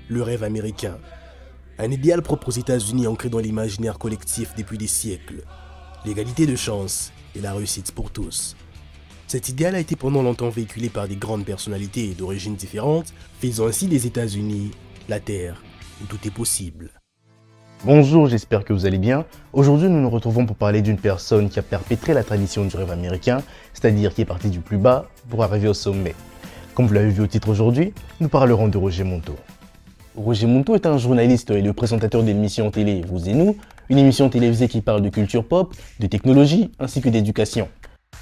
le rêve américain. Un idéal propre aux États-Unis ancré dans l'imaginaire collectif depuis des siècles. L'égalité de chance et la réussite pour tous. Cet idéal a été pendant longtemps véhiculé par des grandes personnalités d'origines différentes, faisant ainsi des États-Unis la terre où tout est possible. Bonjour, j'espère que vous allez bien. Aujourd'hui, nous nous retrouvons pour parler d'une personne qui a perpétré la tradition du rêve américain, c'est-à-dire qui est parti du plus bas pour arriver au sommet. Comme vous l'avez vu au titre aujourd'hui, nous parlerons de Roger Montaux. Roger Montaux est un journaliste et le présentateur de l'émission télé Vous et Nous, une émission télévisée qui parle de culture pop, de technologie ainsi que d'éducation,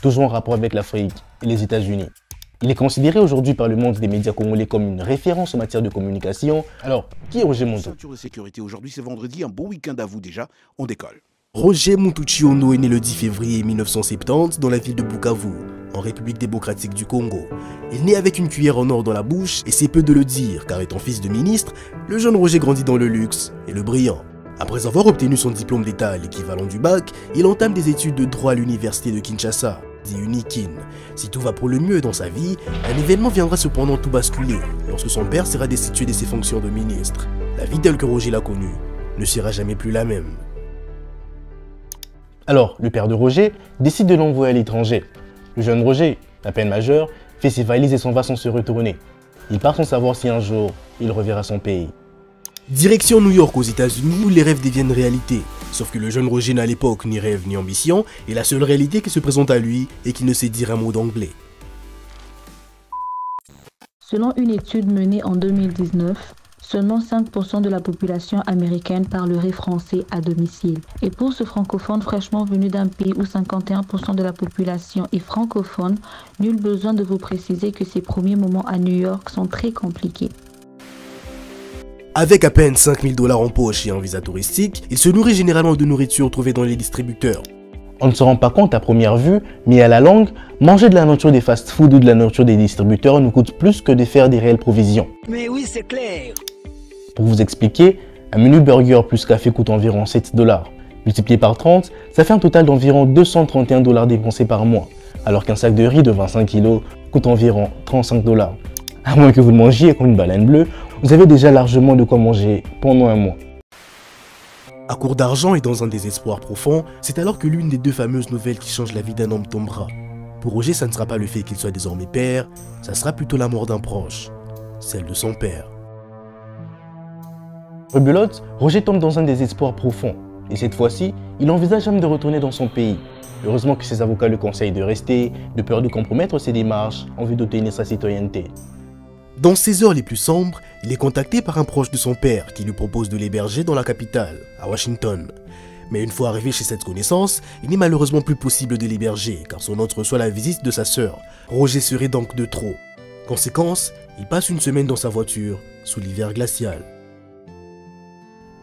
toujours en rapport avec l'Afrique et les États-Unis. Il est considéré aujourd'hui par le monde des médias congolais comme une référence en matière de communication. Alors, qui est Roger Montaux? Ceinture de sécurité, aujourd'hui c'est vendredi, un bon week-end à vous déjà, on décolle. Roger Montaux Chiono est né le 10 février 1970 dans la ville de Bukavu, en République démocratique du Congo. Il naît avec une cuillère en or dans la bouche, et c'est peu de le dire, car étant fils de ministre, le jeune Roger grandit dans le luxe et le brillant. Après avoir obtenu son diplôme d'état, l'équivalent du bac, il entame des études de droit à l'université de Kinshasa, dit Unikin. Si tout va pour le mieux dans sa vie, un événement viendra cependant tout basculer, lorsque son père sera destitué de ses fonctions de ministre. La vie telle que Roger l'a connue ne sera jamais plus la même. Alors, le père de Roger décide de l'envoyer à l'étranger. Le jeune Roger, à peine majeur, fait ses valises et s'en va sans se retourner. Il part sans savoir si un jour, il reverra son pays. Direction New York aux États-Unis où les rêves deviennent réalité. Sauf que le jeune Roger n'a à l'époque ni rêve ni ambition, et la seule réalité qui se présente à lui est qu'il ne sait dire un mot d'anglais. Selon une étude menée en 2019, seulement 5% de la population américaine parlerait français à domicile. Et pour ce francophone fraîchement venu d'un pays où 51% de la population est francophone, nul besoin de vous préciser que ses premiers moments à New York sont très compliqués. Avec à peine 5000 $ en poche et un visa touristique, il se nourrit généralement de nourriture trouvée dans les distributeurs. On ne se rend pas compte à première vue, mais à la longue, manger de la nourriture des fast-food ou de la nourriture des distributeurs nous coûte plus que de faire des réelles provisions. Mais oui, c'est clair! Pour vous expliquer, un menu burger plus café coûte environ 7 $. Multiplié par 30, ça fait un total d'environ 231 $ dépensés par mois, alors qu'un sac de riz de 25 kg coûte environ 35 $. À moins que vous le mangiez comme une baleine bleue, vous avez déjà largement de quoi manger pendant un mois. À court d'argent et dans un désespoir profond, c'est alors que l'une des deux fameuses nouvelles qui changent la vie d'un homme tombera. Pour Roger, ça ne sera pas le fait qu'il soit désormais père, ça sera plutôt la mort d'un proche, celle de son père. Rebelote, Roger tombe dans un désespoir profond, et cette fois-ci, il envisage même de retourner dans son pays. Heureusement que ses avocats le conseillent de rester, de peur de compromettre ses démarches en vue d'obtenir sa citoyenneté. Dans ses heures les plus sombres, il est contacté par un proche de son père qui lui propose de l'héberger dans la capitale, à Washington. Mais une fois arrivé chez cette connaissance, il n'est malheureusement plus possible de l'héberger car son hôte reçoit la visite de sa sœur. Roger serait donc de trop. Conséquence, il passe une semaine dans sa voiture, sous l'hiver glacial.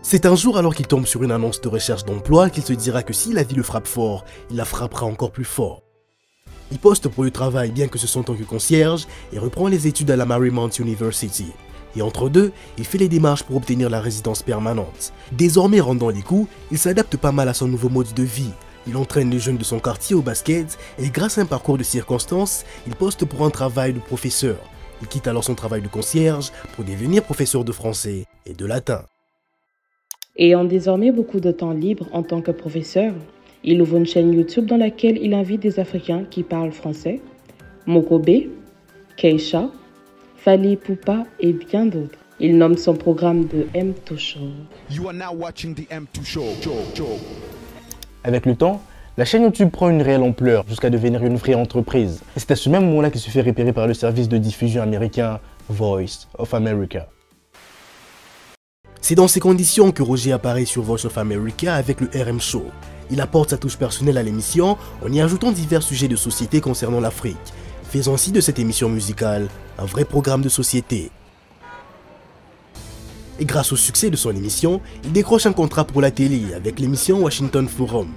C'est un jour alors qu'il tombe sur une annonce de recherche d'emploi qu'il se dira que si la vie le frappe fort, il la frappera encore plus fort. Il poste pour le travail bien que ce soit en tant que concierge et reprend les études à la Marymount University. Et entre deux, il fait les démarches pour obtenir la résidence permanente. Désormais rendant les coups, il s'adapte pas mal à son nouveau mode de vie. Il entraîne les jeunes de son quartier au basket et grâce à un parcours de circonstances, il poste pour un travail de professeur. Il quitte alors son travail de concierge pour devenir professeur de français et de latin. Ayant désormais beaucoup de temps libre en tant que professeur, il ouvre une chaîne YouTube dans laquelle il invite des Africains qui parlent français, Mokobe, Keisha, Fally Ipupa et bien d'autres. Il nomme son programme de M2 Show. You are now watching the M2 Show. Avec le temps, la chaîne YouTube prend une réelle ampleur jusqu'à devenir une vraie entreprise. Et c'est à ce même moment-là qu'il se fait repérer par le service de diffusion américain Voice of America. C'est dans ces conditions que Roger apparaît sur Voice of America avec le RM Show. Il apporte sa touche personnelle à l'émission en y ajoutant divers sujets de société concernant l'Afrique, faisant ainsi de cette émission musicale un vrai programme de société. Et grâce au succès de son émission, il décroche un contrat pour la télé avec l'émission Washington Forum.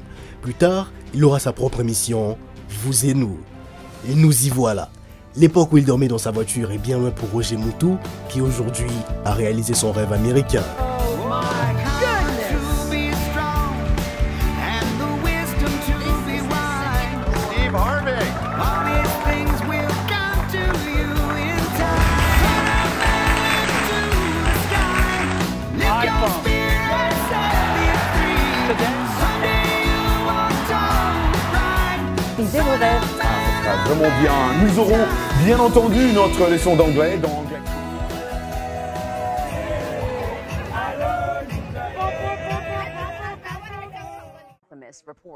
Plus tard, il aura sa propre émission, Vous et Nous. Et nous y voilà. L'époque où il dormait dans sa voiture est bien loin pour Roger Montaux, qui aujourd'hui a réalisé son rêve américain. beau rêve. Ça sera vraiment bien. Nous aurons bien entendu notre leçon d'anglais dans Anglais.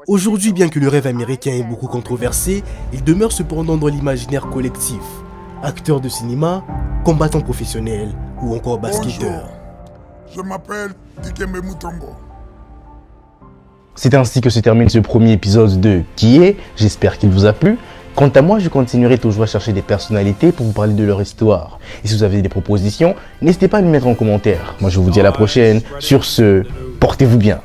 Aujourd'hui, bien que le rêve américain est beaucoup controversé, il demeure cependant dans l'imaginaire collectif. Acteur de cinéma, combattant professionnel ou encore basketteur. Je m'appelle Dikembe Mutombo. C'est ainsi que se termine ce premier épisode de Qui est. J'espère qu'il vous a plu. Quant à moi, je continuerai toujours à chercher des personnalités pour vous parler de leur histoire. Et si vous avez des propositions, n'hésitez pas à les mettre en commentaire. Moi, je vous dis à la prochaine. Sur ce, portez-vous bien.